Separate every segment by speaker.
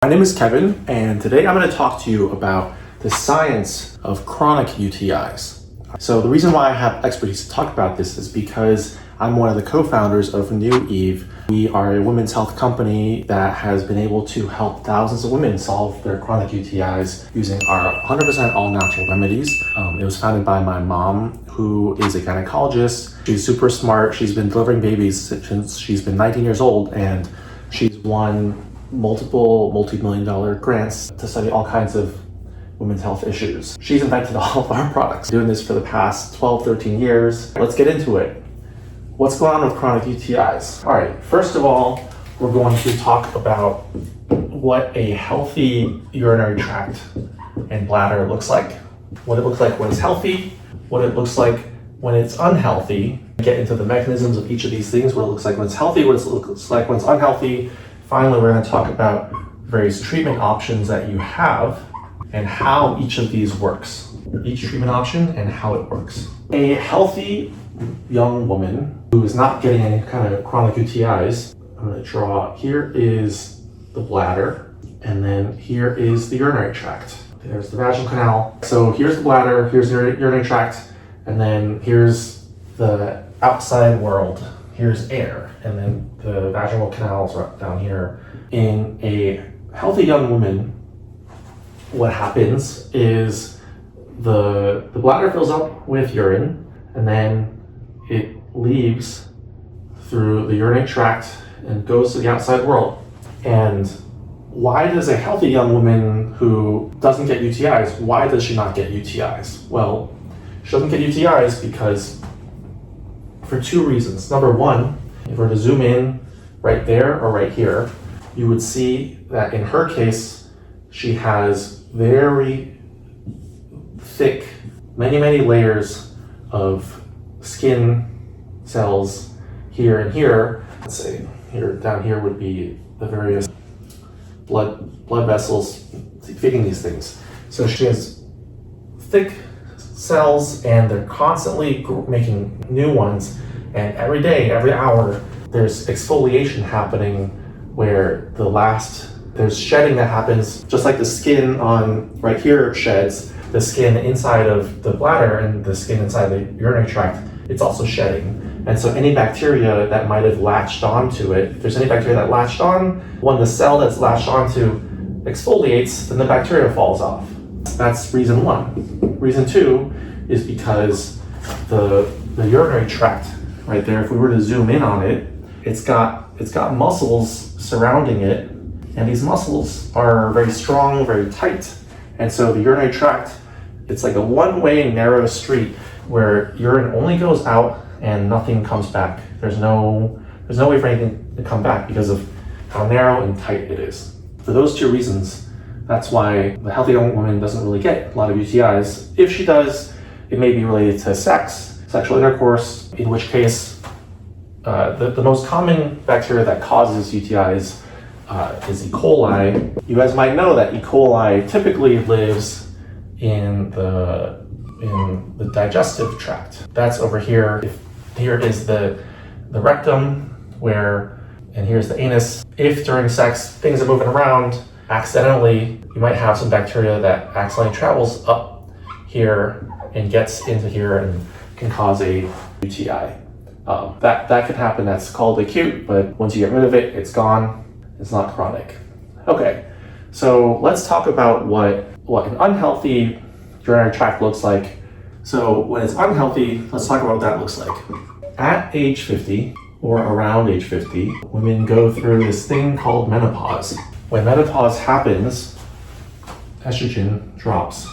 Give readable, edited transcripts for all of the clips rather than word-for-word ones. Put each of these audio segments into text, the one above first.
Speaker 1: My name is Kevin, and today I'm going to talk to you about the science of chronic UTIs. So the reason why I have expertise to talk about this is because I'm one of the co-founders of NeuEve. We are a women's health company that has been able to help thousands of women solve their chronic UTIs using our 100% all-natural remedies. It was founded by my mom, who is a gynecologist. She's super smart. She's been delivering babies since she's been 19 years old, and she's won multiple multi-million-dollar grants to study all kinds of women's health issues. She's invented all of our products. Doing this for the past 12, 13 years. Let's get into it. What's going on with chronic UTIs? All right, first of all, we're going to talk about what a healthy urinary tract and bladder looks like. What it looks like when it's healthy, what it looks like when it's unhealthy. Get into the mechanisms of each of these things, what it looks like when it's healthy, what it looks like when it's unhealthy. Finally, we're going to talk about various treatment options that you have and how each of these works. Each treatment option and how it works. A healthy young woman who is not getting any kind of chronic UTIs, I'm going to draw, here is the bladder, and then here is the urinary tract. There's the vaginal canal. So here's the bladder, here's the urinary tract, and then here's the outside world. Here's air, and then the vaginal canals are down here. In a healthy young woman, what happens is the bladder fills up with urine, and then it leaves through the urinary tract and goes to the outside world. And why does a healthy young woman who doesn't get UTIs, why does she not get UTIs? Well, she doesn't get UTIs because for two reasons. Number one, if we were to zoom in right there or right here, you would see that in her case, she has very thick, many layers of skin cells here and here. Let's say here, down here would be the various blood vessels feeding these things. So she has thick cells, and they're constantly making new ones, and every day, every hour, there's exfoliation happening where there's shedding that happens, just like the skin on right here sheds, the skin inside of the bladder and the skin inside the urinary tract, it's also shedding. And so any bacteria that might have latched onto it, if there's any bacteria that latched on, when the cell that's latched onto exfoliates, then the bacteria falls off. That's reason one. Reason two is because the urinary tract right there, if we were to zoom in on it, it's got muscles surrounding it, and these muscles are very strong, very tight. And so the urinary tract, it's like a one-way narrow street where urine only goes out and nothing comes back. There's no way for anything to come back because of how narrow and tight it is. For those two reasons, that's why the healthy young woman doesn't really get a lot of UTIs. If she does, it may be related to sex, sexual intercourse, in which case the most common bacteria that causes UTIs is E. coli. You guys might know that E. coli typically lives in the digestive tract. That's over here. Here is the rectum, and here's the anus. If during sex things are moving around, accidentally, you might have some bacteria that accidentally travels up here and gets into here and can cause a UTI. That can happen. That's called acute, but once you get rid of it, it's gone. It's not chronic. Okay, so let's talk about what an unhealthy urinary tract looks like. So when it's unhealthy, let's talk about what that looks like. At age 50, or around age 50, women go through this thing called menopause. When menopause happens, estrogen drops.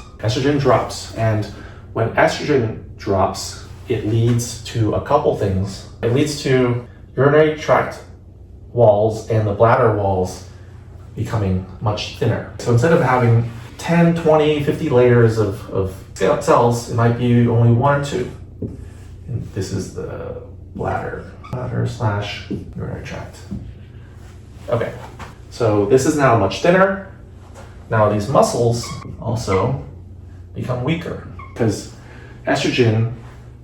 Speaker 1: And when estrogen drops, it leads to a couple things. It leads to urinary tract walls and the bladder walls becoming much thinner. So instead of having 10, 20, 50 layers of cells, it might be only one or two. And this is the bladder / urinary tract. Okay, so this is now much thinner. Now these muscles also become weaker because estrogen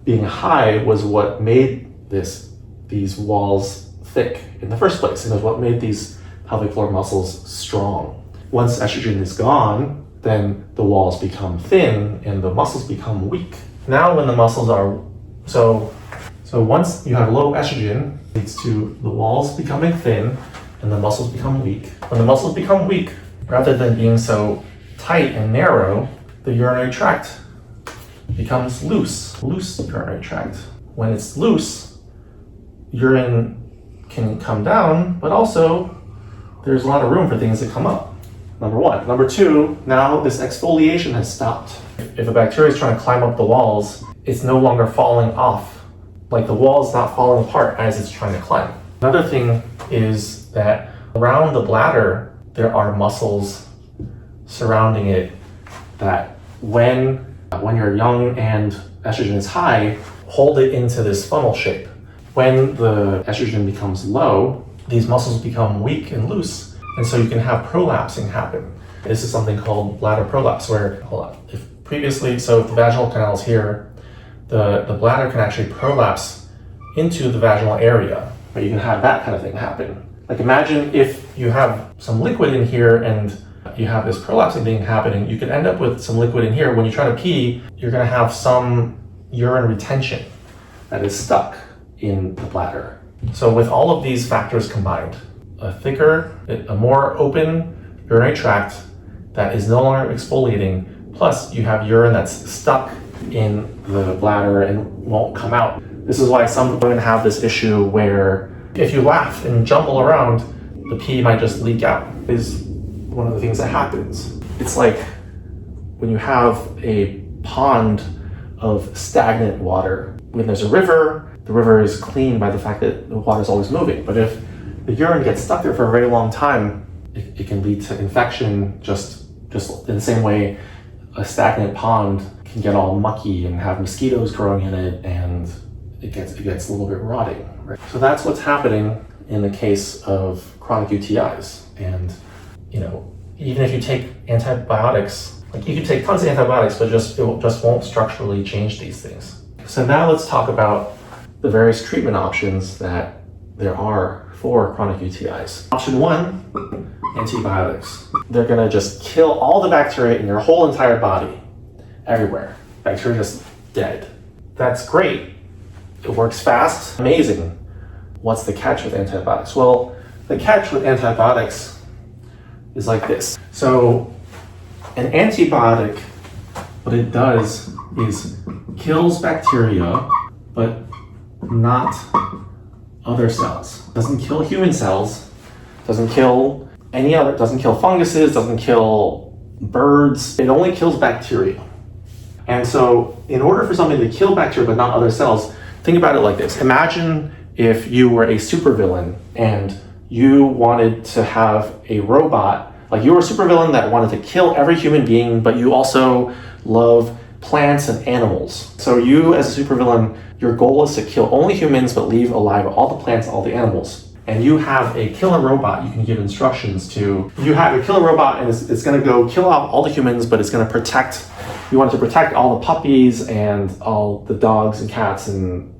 Speaker 1: being high was what made these walls thick in the first place, and is what made these pelvic floor muscles strong. Once estrogen is gone, then the walls become thin and the muscles become weak. Now when the muscles are, so once you have low estrogen, it leads to the walls becoming thin and the muscles become weak. When the muscles become weak, rather than being so tight and narrow, the urinary tract becomes loose urinary tract. When it's loose, urine can come down, but also there's a lot of room for things to come up. Number one. Number two, now this exfoliation has stopped. If a bacteria is trying to climb up the walls, it's no longer falling off. Like the wall's not falling apart as it's trying to climb. Another thing is that around the bladder, there are muscles surrounding it that when you're young and estrogen is high, hold it into this funnel shape. When the estrogen becomes low, these muscles become weak and loose, and so you can have prolapsing happen. This is something called bladder prolapse, where, if the vaginal canal is here, the bladder can actually prolapse into the vaginal area, but you can have that kind of thing happen. Like imagine if you have some liquid in here and you have this prolapsing thing happening, you could end up with some liquid in here. When you try to pee, you're gonna have some urine retention that is stuck in the bladder. So with all of these factors combined, a more open urinary tract that is no longer exfoliating, plus you have urine that's stuck in the bladder and won't come out. This is why some women have this issue where if you laugh and jumble around, the pee might just leak out. Is one of the things that happens. It's like when you have a pond of stagnant water. When there's a river, the river is clean by the fact that the water is always moving. But if the urine gets stuck there for a very long time, it can lead to infection just in the same way a stagnant pond can get all mucky and have mosquitoes growing in it, and it gets a little bit rotting. Right? So that's what's happening in the case of chronic UTIs. And even if you take antibiotics, like you can take tons of antibiotics, but it just won't structurally change these things. So now let's talk about the various treatment options that there are for chronic UTIs. Option one, antibiotics. They're gonna just kill all the bacteria in your whole entire body, everywhere. Bacteria just dead. That's great. It works fast, amazing. What's the catch with antibiotics? Well, the catch with antibiotics is like this. So an antibiotic, what it does is kills bacteria, but not other cells. Doesn't kill human cells, doesn't kill funguses, doesn't kill birds. It only kills bacteria. And so in order for something to kill bacteria but not other cells, think about it like this. Imagine if you were a supervillain and you wanted to have a robot, like you were a supervillain that wanted to kill every human being, but you also love plants and animals. So you as a supervillain, your goal is to kill only humans but leave alive all the plants, all the animals. And you have a killer robot you can give instructions to. You have a killer robot and it's gonna go kill out all the humans, but it's gonna protect, you want it to protect all the puppies and all the dogs and cats and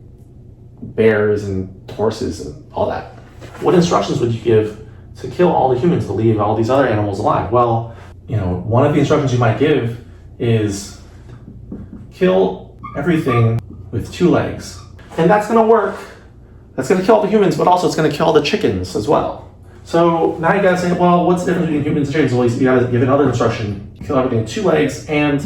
Speaker 1: bears and horses and all that. What instructions would you give to kill all the humans, to leave all these other animals alive? Well, one of the instructions you might give is kill everything with 2 legs. And that's gonna work. That's gonna kill all the humans, but also it's gonna kill all the chickens as well. So now you gotta say, well, what's the difference between humans and chickens? Well, you gotta give another instruction. Kill everything with 2 legs, and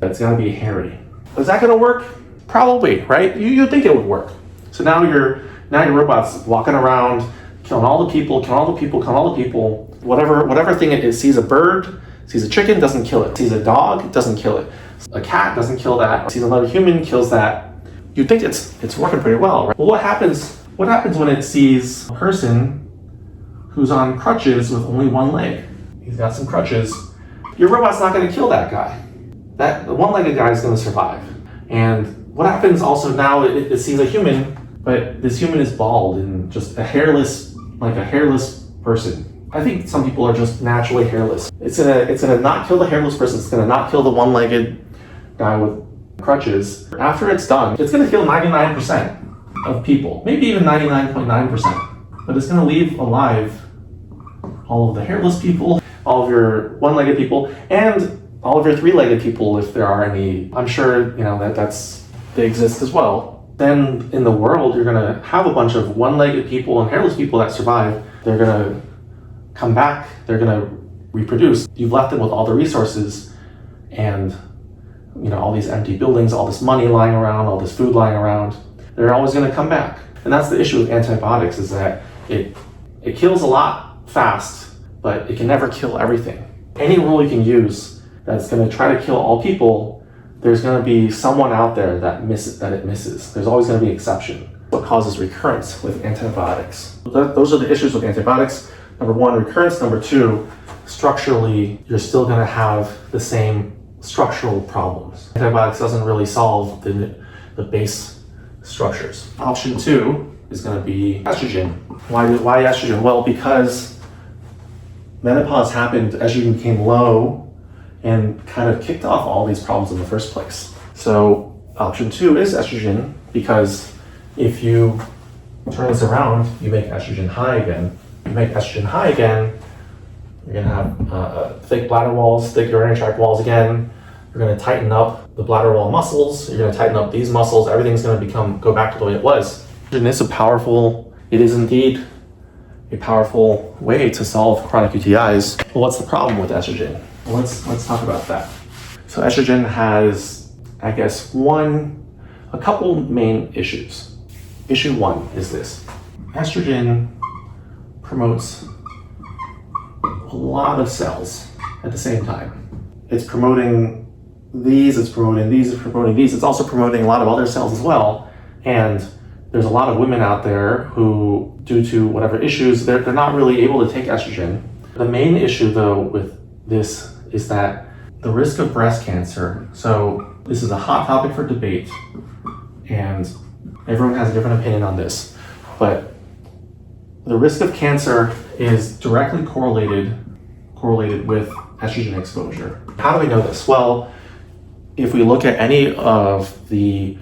Speaker 1: it's gotta be hairy. Is that gonna work? Probably, right? You'd think it would work. So now your robot's walking around, killing all the people, whatever thing it is, sees a bird, sees a chicken, doesn't kill it. Sees a dog, doesn't kill it. A cat doesn't kill that. Sees another human, kills that. You'd think it's working pretty well, right? Well, what happens when it sees a person who's on crutches with only 1 leg? He's got some crutches. Your robot's not gonna kill that guy. That the 1-legged guy is gonna survive. And what happens also now, it sees a human, but this human is bald and just a hairless person. I think some people are just naturally hairless. It's gonna not kill the hairless person, it's gonna not kill the 1-legged guy with crutches. After it's done, it's gonna kill 99% of people, maybe even 99.9%, but it's gonna leave alive all of the hairless people. all of your one-legged people, and all of your three-legged people, if there are any. I'm sure they exist as well. Then in the world, you're gonna have a bunch of one-legged people and hairless people that survive. They're gonna come back, they're gonna reproduce. You've left them with all the resources and all these empty buildings, all this money lying around, all this food lying around. They're always gonna come back. And that's the issue with antibiotics, is that it kills a lot fast, but it can never kill everything. Any rule you can use that's gonna try to kill all people, there's gonna be someone out there that it misses. There's always gonna be an exception. What causes recurrence with antibiotics? Those are the issues with antibiotics. Number one, recurrence. Number two, structurally, you're still gonna have the same structural problems. Antibiotics doesn't really solve the base structures. Option two is gonna be estrogen. Why estrogen? Well, because menopause happened, estrogen became low, and kind of kicked off all these problems in the first place. So option two is estrogen, because if you turn this around, you make estrogen high again. You make estrogen high again, you're gonna have thick bladder walls, thick urinary tract walls again. You're gonna tighten up the bladder wall muscles. You're gonna tighten up these muscles. Everything's gonna go back to the way it was. Estrogen is indeed a powerful way to solve chronic UTIs. But what's the problem with estrogen? Well, let's talk about that. So estrogen has, I guess, a couple main issues. Issue one is this: estrogen promotes a lot of cells at the same time. It's promoting these, it's promoting these, it's promoting these. It's also promoting a lot of other cells as well. And there's a lot of women out there who, due to whatever issues, they're not really able to take estrogen. The main issue, though, with this is that the risk of breast cancer, so this is a hot topic for debate, and everyone has a different opinion on this, but the risk of cancer is directly correlated with estrogen exposure. How do we know this? Well, if we look at any of the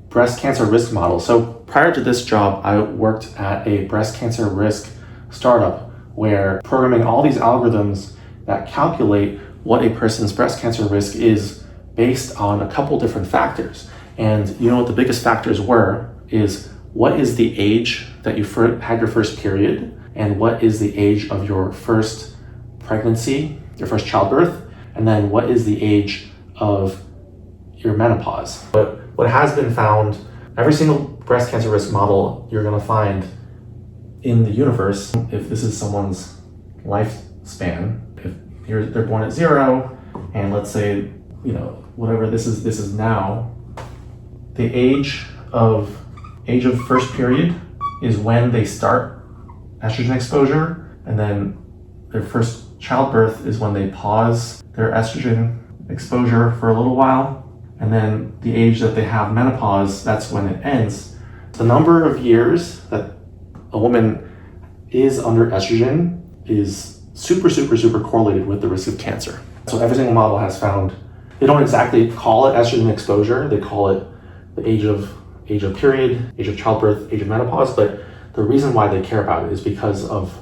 Speaker 1: breast cancer risk models, so prior to this job, I worked at a breast cancer risk startup where programming all these algorithms that calculate what a person's breast cancer risk is based on a couple different factors. And you know what the biggest factors were is what is the age that you had your first period, and what is the age of your first pregnancy, your first childbirth, and then what is the age of your menopause. But what has been found, every single breast cancer risk model you're gonna find in the universe, if this is someone's lifespan, if they're born at 0, and let's say, whatever this is now, the age of first period is when they start estrogen exposure, and then their first childbirth is when they pause their estrogen exposure for a little while, and then the age that they have menopause, that's when it ends. The number of years that a woman is under estrogen is super correlated with the risk of cancer. So every single model has found, they don't exactly call it estrogen exposure, they call it the age of period, age of childbirth, age of menopause, but the reason why they care about it is because of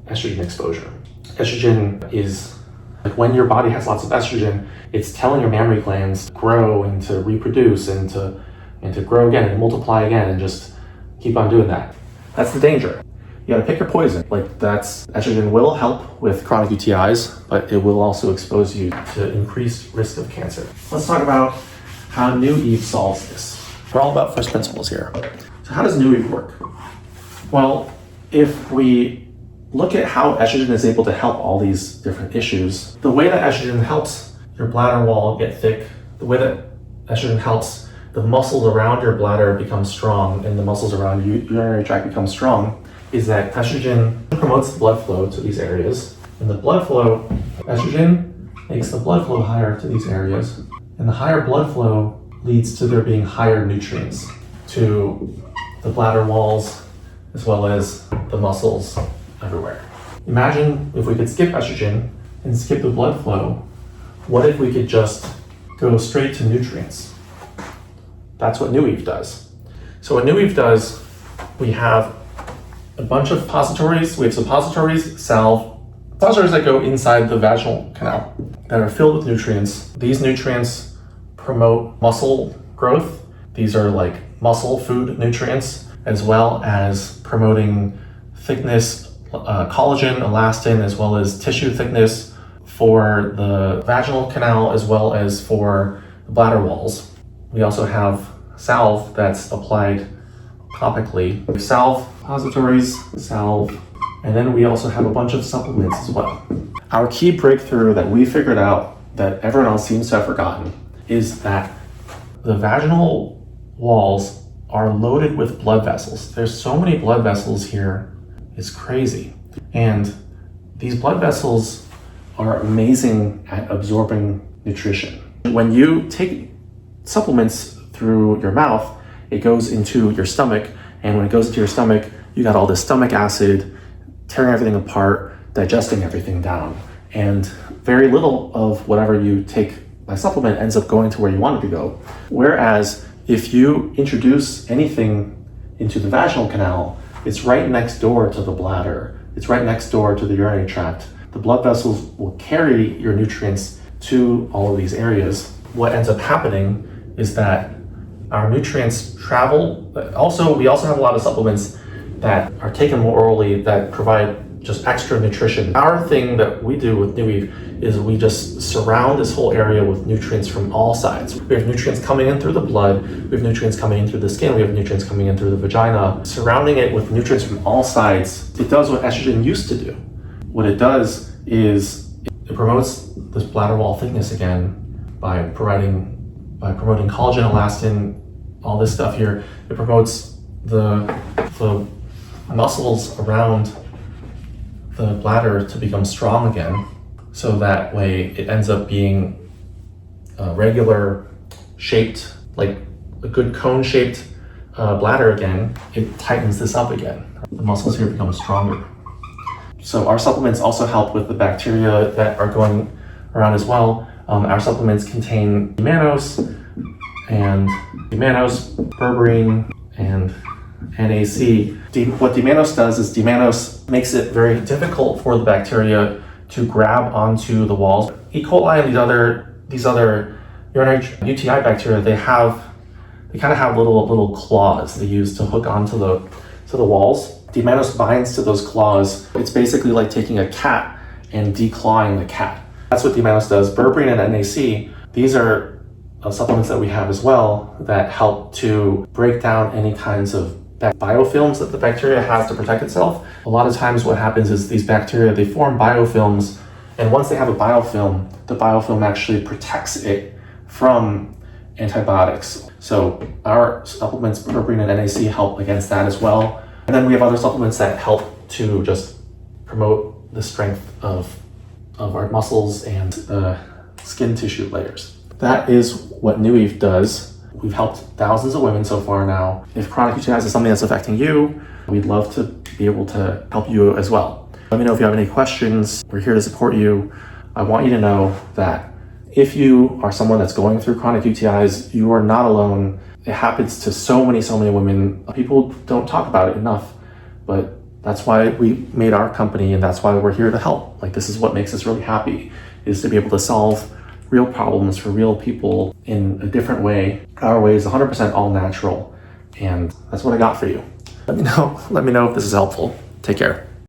Speaker 1: estrogen exposure. Estrogen is, like, when your body has lots of estrogen, it's telling your mammary glands to grow and to reproduce and to grow again and multiply again and just keep on doing that. That's the danger. You gotta pick your poison. Estrogen will help with chronic UTIs, but it will also expose you to increased risk of cancer. Let's talk about how NeuEve solves this. We're all about first principles here. So how does NeuEve work? Well, if we look at how estrogen is able to help all these different issues, the way that estrogen helps your bladder wall get thick, the way that estrogen helps the muscles around your bladder become strong and the muscles around your urinary tract become strong, is that estrogen promotes blood flow to these areas. And the blood flow, estrogen makes the blood flow higher to these areas. And the higher blood flow leads to there being higher nutrients to the bladder walls as well as the muscles everywhere. Imagine if we could skip estrogen and skip the blood flow, what if we could just go straight to nutrients? That's what NeuEve does. So what NeuEve does, we have a bunch of suppositories. We have suppositories, salve, Depositors that go inside the vaginal canal that are filled with nutrients. These nutrients promote muscle growth. These are like muscle food nutrients, as well as promoting thickness, collagen, elastin, as well as tissue thickness for the vaginal canal, as well as for the bladder walls. We also have salve that's applied topically. Salve suppositories, salve, and then we also have a bunch of supplements as well. Our key breakthrough that we figured out that everyone else seems to have forgotten is that the vaginal walls are loaded with blood vessels. There's so many blood vessels here, it's crazy. And these blood vessels are amazing at absorbing nutrition. When you take supplements through your mouth, it goes into your stomach, and when it goes into your stomach, you got all this stomach acid tearing everything apart, digesting everything down. And very little of whatever you take by supplement ends up going to where you want it to go. Whereas if you introduce anything into the vaginal canal, it's right next door to the bladder. It's right next door to the urinary tract. The blood vessels will carry your nutrients to all of these areas. What ends up happening is that our nutrients travel. We also have a lot of supplements that are taken more orally that provide just extra nutrition. Our thing that we do with NeuEve is we just surround this whole area with nutrients from all sides. We have nutrients coming in through the blood, we have nutrients coming in through the skin, we have nutrients coming in through the vagina. Surrounding it with nutrients from all sides, it does what estrogen used to do. What it does is it promotes this bladder wall thickness again by promoting collagen, elastin, all this stuff here. It promotes the muscles around the bladder to become strong again, so that way it ends up being a regular shaped, like a good cone shaped bladder again. It tightens this up again. The muscles here become stronger. So our supplements also help with the bacteria that are going around as well. Our supplements contain D-Mannose, Berberine, and NAC. What D-Mannose does is D-Mannose makes it very difficult for the bacteria to grab onto the walls. E. coli and these other urinary UTI bacteria, they kind of have little claws they use to hook onto the walls. D-Mannose binds to those claws. It's basically like taking a cat and declawing the cat. That's what D-Mannose does. Berberine and NAC, these are supplements that we have as well that help to break down any kinds of biofilms that the bacteria has to protect itself. A lot of times what happens is these bacteria, they form biofilms, and once they have a biofilm, the biofilm actually protects it from antibiotics. So our supplements, Berberine and NAC, help against that as well. And then we have other supplements that help to just promote the strength of our muscles and the skin tissue layers. That is what NeuEve does. We've helped thousands of women so far now. If chronic UTIs is something that's affecting you, we'd love to be able to help you as well. Let me know if you have any questions. We're here to support you. I want you to know that if you are someone that's going through chronic UTIs, you are not alone. It happens to so many women. People don't talk about it enough, but that's why we made our company, and that's why we're here to help. Like, this is what makes us really happy, is to be if to solve real problems for real people in a different way. Our way is 100% all natural, and that's what I got for you. Let me know if this is helpful. Take care.